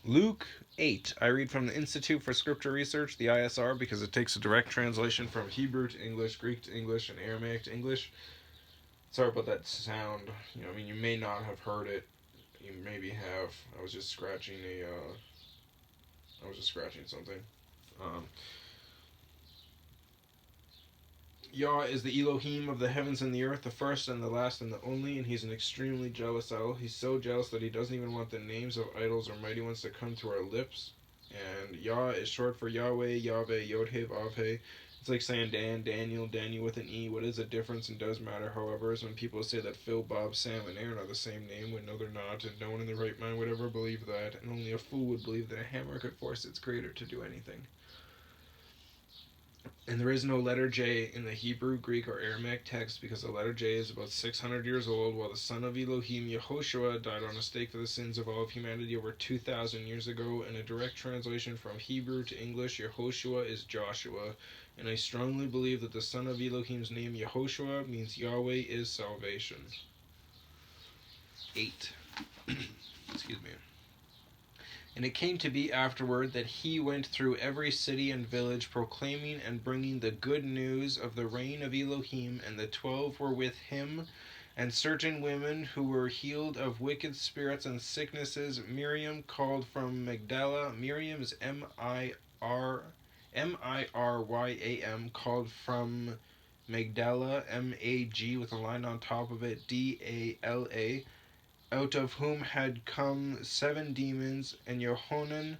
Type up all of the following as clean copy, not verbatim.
Luke 8. I read from the Institute for Scripture Research, the ISR, because it takes a direct translation from Hebrew to English, Greek to English, and Aramaic to English. Sorry about that sound. You may not have heard it. You maybe have. I was just scratching something. Um, Yah is the Elohim of the heavens and the earth, the first and the last and the only, and he's an extremely jealous El. He's so jealous that he doesn't even want the names of idols or mighty ones to come to our lips. And Yah is short for YahWeh, YahWeh, Yod-Heh, Vav-Heh. It's like saying Dan, Daniel, Daniel with an E. What is the difference and does matter, however, is when people say that Phil, Bob, Sam, and Aaron are the same name when no they're not, and no one in their right mind would ever believe that, and only a fool would believe that a hammer could force its creator to do anything. And there is no letter J in the Hebrew, Greek, or Aramaic text because the letter J is about 600 years old, while the son of Elohim, Yehoshua, died on a stake for the sins of all of humanity over 2,000 years ago. In a direct translation from Hebrew to English, Yehoshua is Joshua, and I strongly believe that the son of Elohim's name, Yehoshua, means Yahweh is salvation. 8. Excuse me. And it came to be afterward that he went through every city and village, proclaiming and bringing the good news of the reign of Elohim, and the 12 were with him, and certain women who were healed of wicked spirits and sicknesses. Miriam, called from Magdala. Miriam is Miryam, called from Magdala, Mag, with a line on top of it, Dala, out of whom had come 7 demons, and Yohana,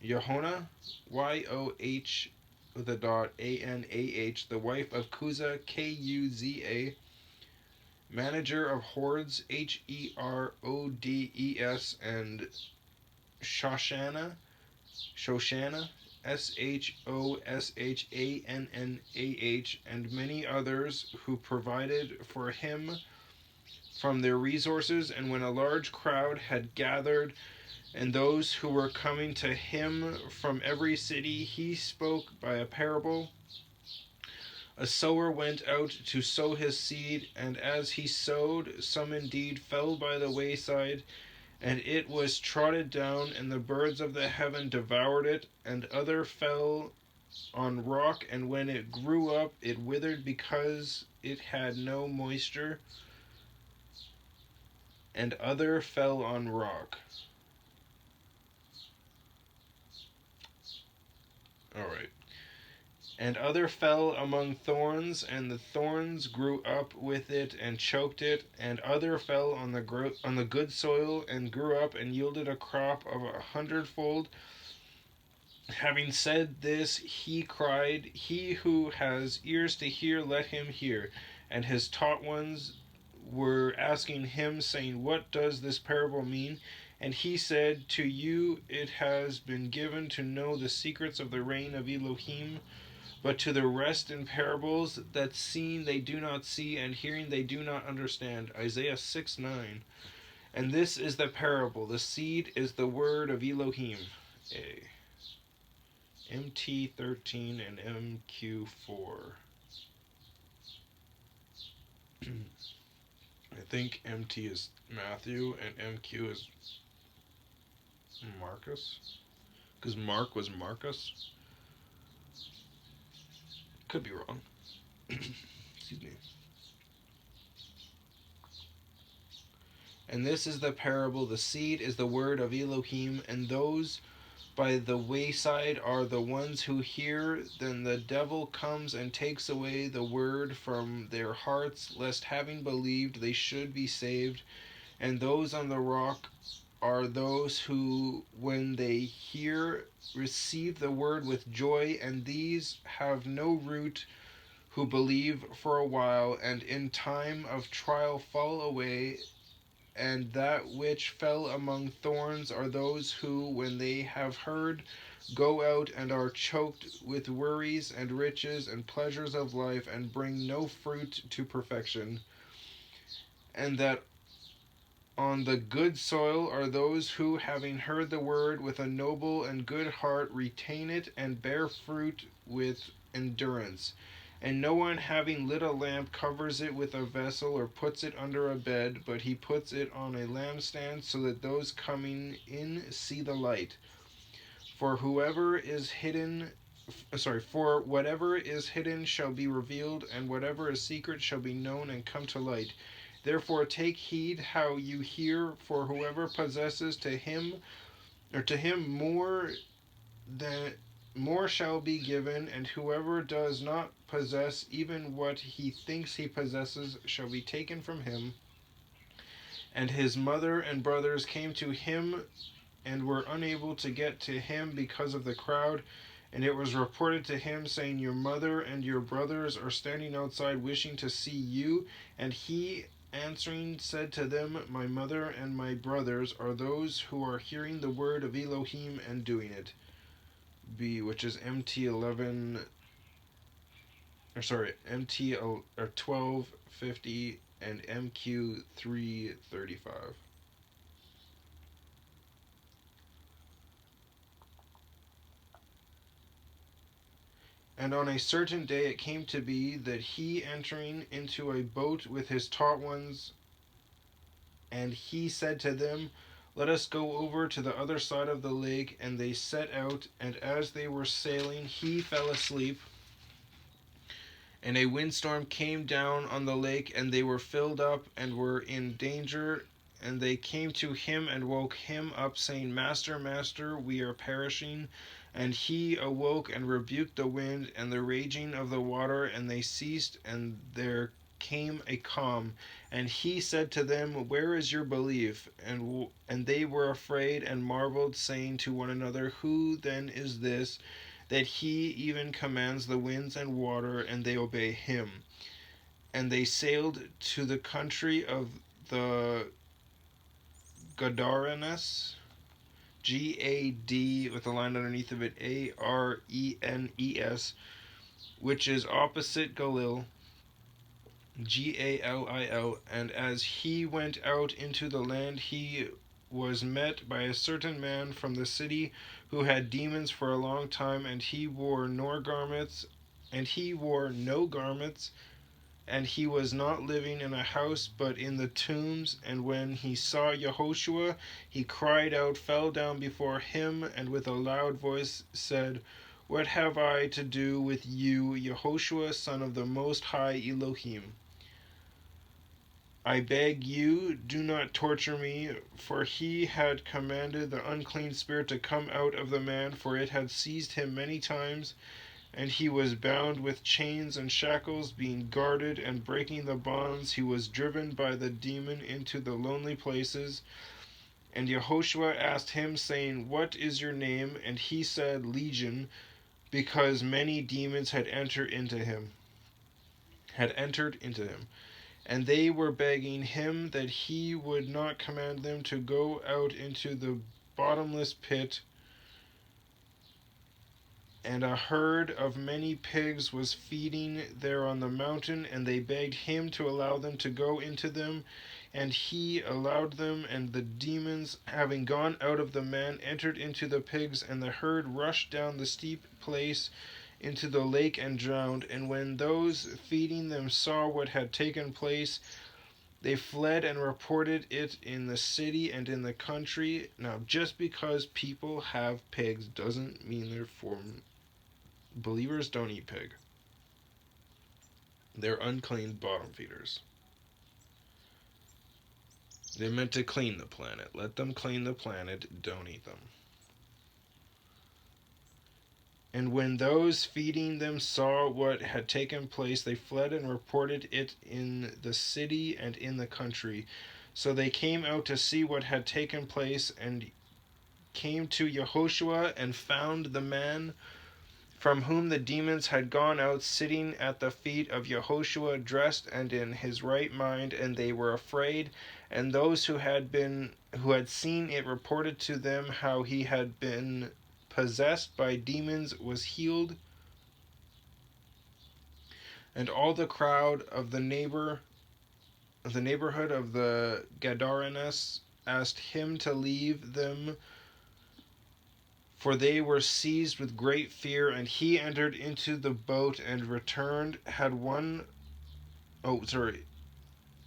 Yoh with a dot, Anah, the wife of Kuza, Kuza, manager of Hordes, Herodes, and Shoshana, Shoshannah, and many others who provided for him from their resources. And when a large crowd had gathered, and those who were coming to him from every city, he spoke by a parable. A sower went out to sow his seed, and as he sowed, some indeed fell by the wayside, and it was trodden down, and the birds of the heaven devoured it, and other fell on rock, and when it grew up, it withered because it had no moisture, and other fell on rock. Alright. And other fell among thorns, and the thorns grew up with it and choked it. And other fell on the good soil, and grew up and yielded a crop of 100-fold. Having said this, he cried, "He who has ears to hear, let him hear." And his taught ones were asking him, saying, "What does this parable mean?" And he said, "To you it has been given to know the secrets of the reign of Elohim, but to the rest in parables, that seeing they do not see, and hearing they do not understand." Isaiah 6:9. And this is the parable. The seed is the word of Elohim. MT13 and MQ4. I think MT is Matthew and MQ is Marcus. Because Mark was Marcus. Could be wrong. Excuse me. And this is the parable. The seed is the word of Elohim, and those by the wayside are the ones who hear. Then the devil comes and takes away the word from their hearts, lest having believed they should be saved. And those on the rock are those who, when they hear, receive the word with joy, and these have no root, who believe for a while, and in time of trial fall away. And that which fell among thorns are those who, when they have heard, go out and are choked with worries and riches and pleasures of life, and bring no fruit to perfection. And that on the good soil are those who, having heard the word with a noble and good heart, retain it and bear fruit with endurance. And no one having lit a lamp covers it with a vessel or puts it under a bed, but he puts it on a lampstand so that those coming in see the light. For whoever is hidden for whatever is hidden shall be revealed, and whatever is secret shall be known and come to light. Therefore take heed how you hear, for whoever possesses to him than more shall be given, and whoever does not possess even what he thinks he possesses shall be taken from him. And his mother and brothers came to him and were unable to get to him because of the crowd. And it was reported to him, saying, Your mother and your brothers are standing outside wishing to see you. And he answering said to them, My mother and my brothers are those who are hearing the word of Elohim and doing it. B, which is MT 1250 and MQ 335. And on a certain day it came to be that he entering into a boat with his taught ones, and he said to them, Let us go over to the other side of the lake. And they set out, and as they were sailing, he fell asleep. And a windstorm came down on the lake, and they were filled up and were in danger. And they came to him and woke him up, saying, Master, Master, we are perishing. And he awoke and rebuked the wind and the raging of the water, and they ceased, and there came a calm. And he said to them, Where is your belief? And they were afraid and marveled, saying to one another, Who then is this, that he even commands the winds and water, and they obey him? And they sailed to the country of the Gadarenes, Gad with a line underneath of it, Arenes, which is opposite Galil, Galil. And as he went out into the land, he was met by a certain man from the city who had demons for a long time, and he wore no garments, and he was not living in a house, but in the tombs. And when he saw Yehoshua, he cried out, fell down before him, and with a loud voice said, What have I to do with you, Yehoshua, son of the Most High Elohim? I beg you, do not torture me. For he had commanded the unclean spirit to come out of the man, for it had seized him many times. And he was bound with chains and shackles, being guarded, and breaking the bonds, he was driven by the demon into the lonely places. And Yehoshua asked him, saying, What is your name? And he said, Legion, because many demons had entered into him. And they were begging him that he would not command them to go out into the bottomless pit. And a herd of many pigs was feeding there on the mountain, and they begged him to allow them to go into them. And he allowed them, and the demons, having gone out of the man, entered into the pigs, and the herd rushed down the steep place into the lake and drowned. And when those feeding them saw what had taken place, they fled and reported it in the city and in the country. Now, just because people have pigs doesn't mean they're believers don't eat pig. They're unclean bottom feeders. They're meant to clean the planet. Let them clean the planet. Don't eat them. And when those feeding them saw what had taken place, they fled and reported it in the city and in the country. So they came out to see what had taken place, and came to Yehoshua, and found the man from whom the demons had gone out sitting at the feet of Yehoshua, dressed and in his right mind. And they were afraid. And those who had seen it reported to them how he had been possessed by demons was healed. And all the crowd of the neighborhood of the Gadarenes asked him to leave them, for they were seized with great fear. And he entered into the boat and returned,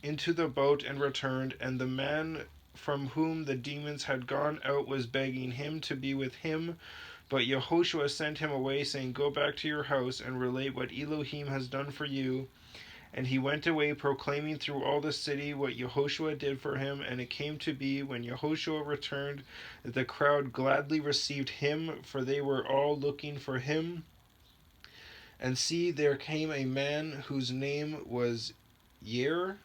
into the boat and returned, and the man from whom the demons had gone out was begging him to be with him. But Yehoshua sent him away, saying, Go back to your house and relate what Elohim has done for you. And he went away, proclaiming through all the city what Yehoshua did for him. And it came to be, when Yehoshua returned, that the crowd gladly received him, for they were all looking for him. And see, there came a man whose name was Yair,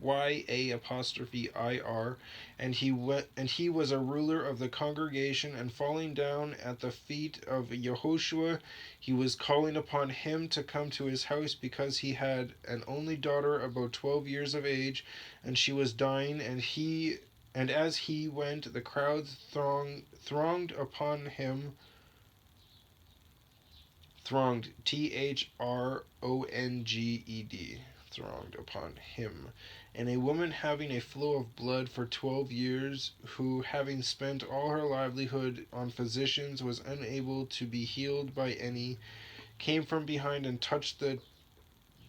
Ya'ir, and he was a ruler of the congregation. And falling down at the feet of Yehoshua, he was calling upon him to come to his house, because he had an only daughter about 12 years of age, and she was dying. And as he went, the crowds thronged upon him. Thronged, Thronged, thronged upon him. And a woman having a flow of blood for 12 years, who, having spent all her livelihood on physicians, was unable to be healed by any, came from behind and touched the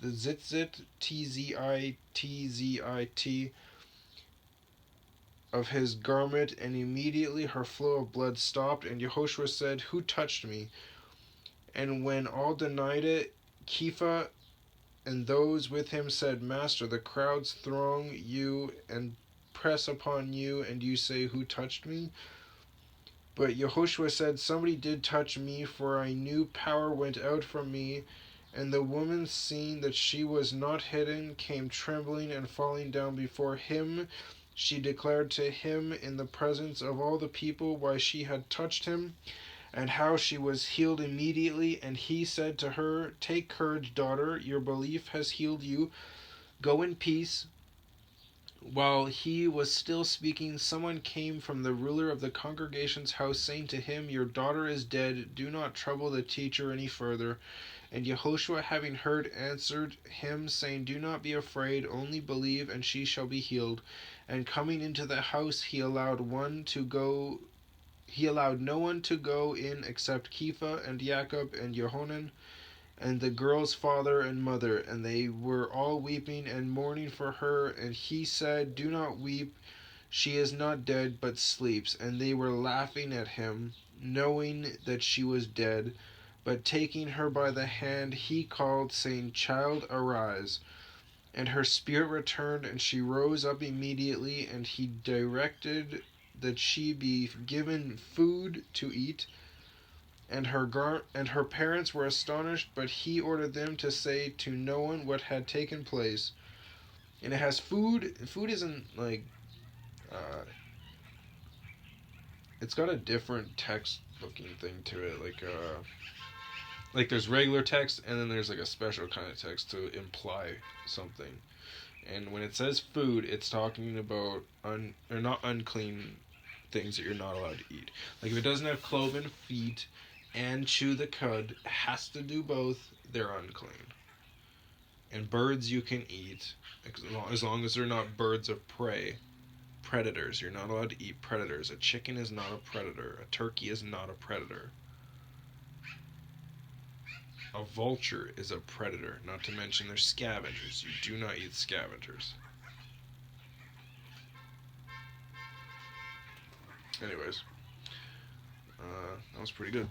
tzitzit, Tzit, of his garment, and immediately her flow of blood stopped. And Yehoshua said, Who touched me? And when all denied it, Kepha and those with him said, Master, the crowds throng you and press upon you, and you say, Who touched me? But Yehoshua said, Somebody did touch me, for I knew power went out from me. And the woman, seeing that she was not hidden, came trembling and falling down before him. She declared to him in the presence of all the people why she had touched him, and how she was healed immediately. And he said to her, Take courage, daughter, your belief has healed you. Go in peace. While he was still speaking, someone came from the ruler of the congregation's house, saying to him, Your daughter is dead. Do not trouble the teacher any further. And Yehoshua, having heard, answered him, saying, Do not be afraid, only believe, and she shall be healed. And coming into the house, he allowed no one to go in except Kepha and Jacob and Yohanan and the girl's father and mother, and they were all weeping and mourning for her. And he said, Do not weep, she is not dead, but sleeps. And they were laughing at him, knowing that she was dead. But taking her by the hand, he called, saying, Child, arise. And her spirit returned, and she rose up immediately. And he directed that she be given food to eat. And her parents were astonished, but he ordered them to say to no one what had taken place. And it has food. Food isn't like it's got a different text looking thing to it. Like there's regular text, and then there's like a special kind of text to imply something. And when it says food, it's talking about or not unclean things that you're not allowed to eat. Like if it doesn't have cloven feet and chew the cud, has to do both, they're unclean. And birds you can eat, as long as they're not birds of prey. Predators, you're not allowed to eat predators. A chicken is not a predator. A turkey is not a predator. A vulture is a predator, not to mention they're scavengers. You do not eat scavengers. Anyways, that was pretty good.